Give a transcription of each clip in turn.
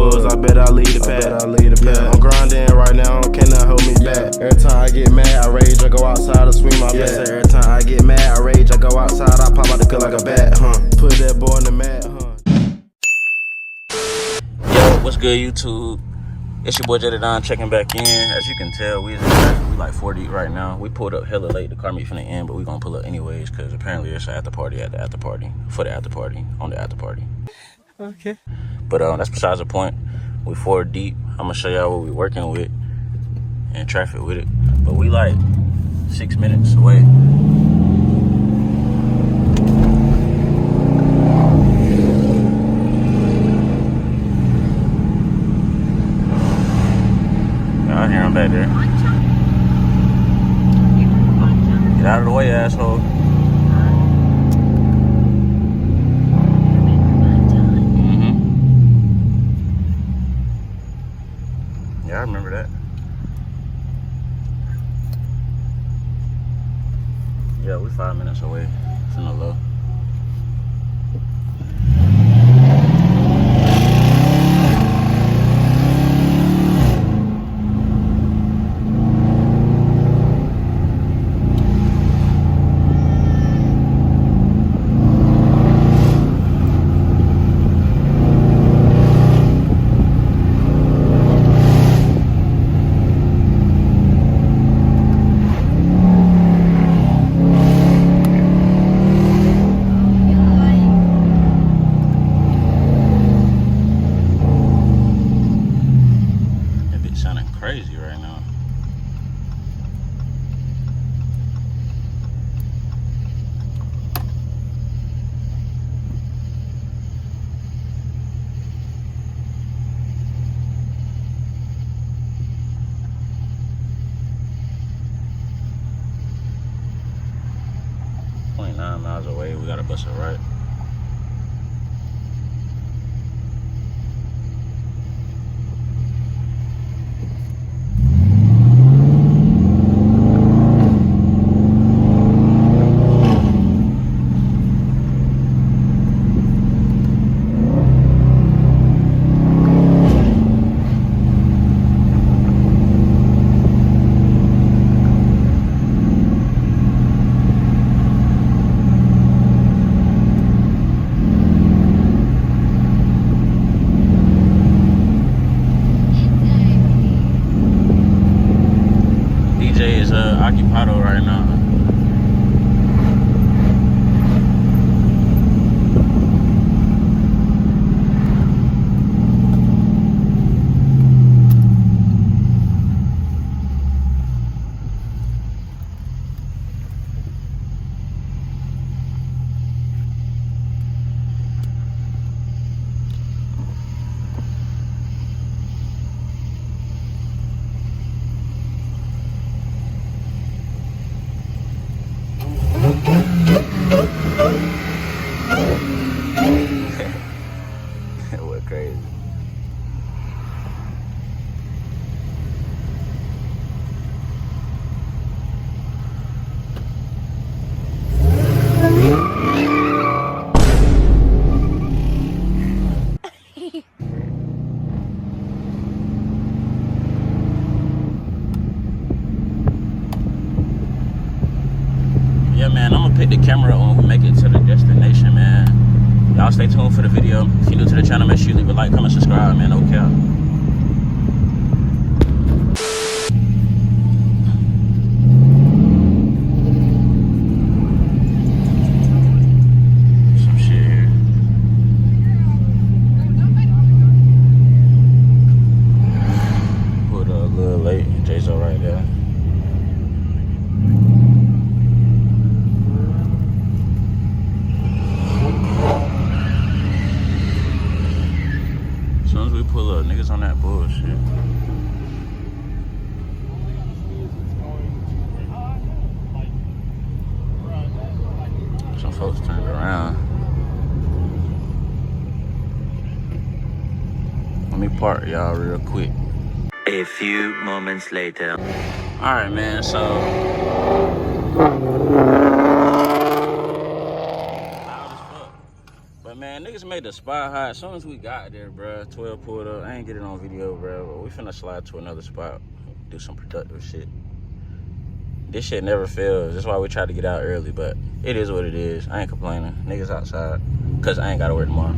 wolves, I bet I lead the pack. Yeah, I'm grinding right now, cannot hold me back. Every time I get mad, I rage, I go outside to swing my bat. Every time I get mad, I rage, I go outside, I pop out the cut like a bat, Put that boy in the mat, Yo, what's good, YouTube? It's your boy Jedadon checking back in. As you can tell, we like 4 deep right now. We pulled up hella late. The car meet finna end, but we gonna pull up anyways because apparently it's an after party at the after party for the after party on the after party. Okay. But that's besides the point. We 4 deep. I'm gonna show y'all what we working with and traffic with it. But we like 6 minutes away. I hear him back there. Get out of the way, asshole. Yeah, I remember that. Yeah, we're 5 minutes away from the low. Crazy right now. .9 miles away, we gotta bust it right. Occupado right now. What crazy. Yeah, man, I'm gonna pick the camera up when we make it to the destination, man. Y'all stay tuned for the video. If you're new to the channel, make sure you leave a like, comment, subscribe, man. No cap. Some shit here. Pulled up a little late. Jay's all right there. As soon as we pull up, niggas on that bullshit. Some folks turned around. Let me park y'all real quick. A few moments later. Alright, man, so loud as fuck. But man, man, niggas made the spot hot. As soon as we got there, bro, 12 pulled up. I ain't get it on video, bro, but we finna slide to another spot, do some productive shit. This shit never fails. That's why we try to get out early, but it is what it is. I ain't complaining. Niggas outside, cause I ain't gotta work tomorrow.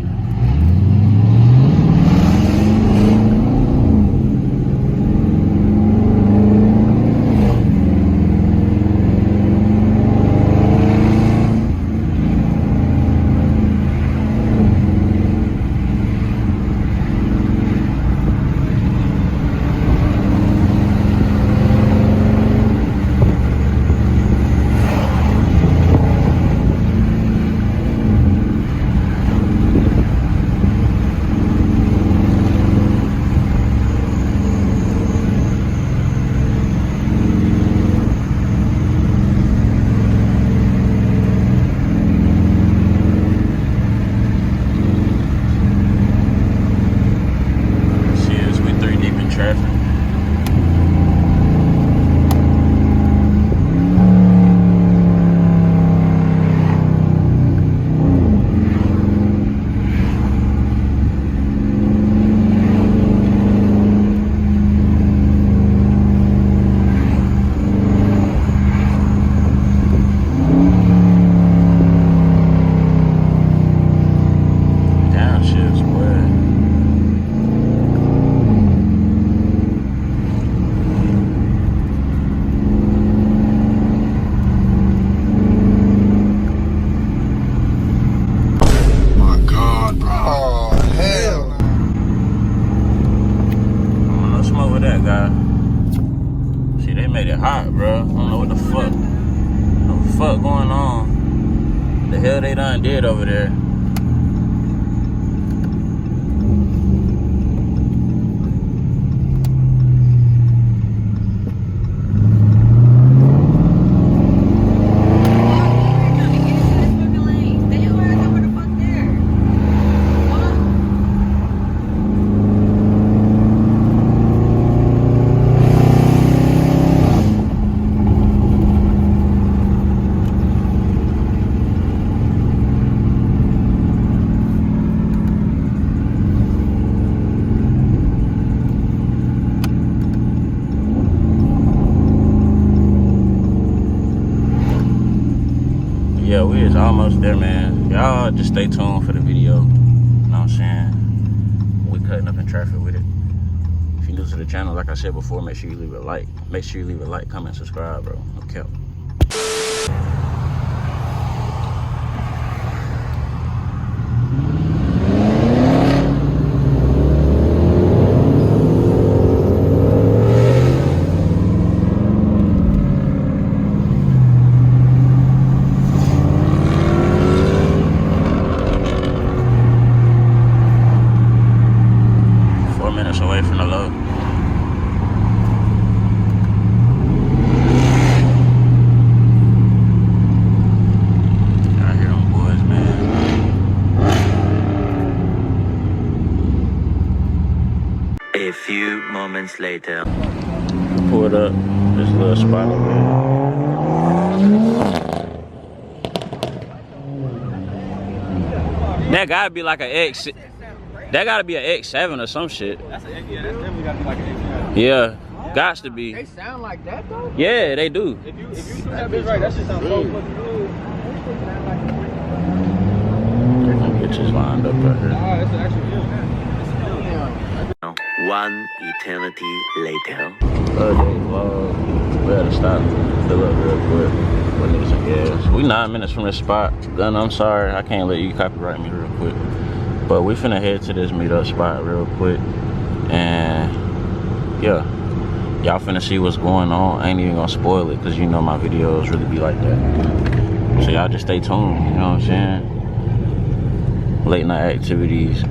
Going on? The hell they done did over there? Yeah, we is almost there, man. Y'all just stay tuned for the video. You know what I'm saying? We cutting up in traffic with it. If you're new to the channel, like I said before, make sure you leave a like. Make sure you leave a like, comment, subscribe, bro. No cap. 4 minutes away from the load. I hear them boys, man. A few moments later. Pulled up this little spot over here. That gotta be like an X. That gotta be an X7 or some shit. That's definitely gotta be like an X7. Yeah, gots to be. They sound like that though? Yeah, they do. If you do that bitch right, that shit sounds so fucking good. They're gonna get this lined up right here. Nah, it's actually good. One eternity later. Other day vlog. We had to stop, fill up real quick. We need some gas. We 9 minutes from this spot. Gunna, I'm sorry, I can't let you copyright me real quick. But we finna head to this meetup spot real quick. And yeah, y'all finna see what's going on. I ain't even gonna spoil it because you know my videos really be like that. So y'all just stay tuned, you know what I'm saying? Late night activities.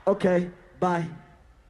Okay, bye.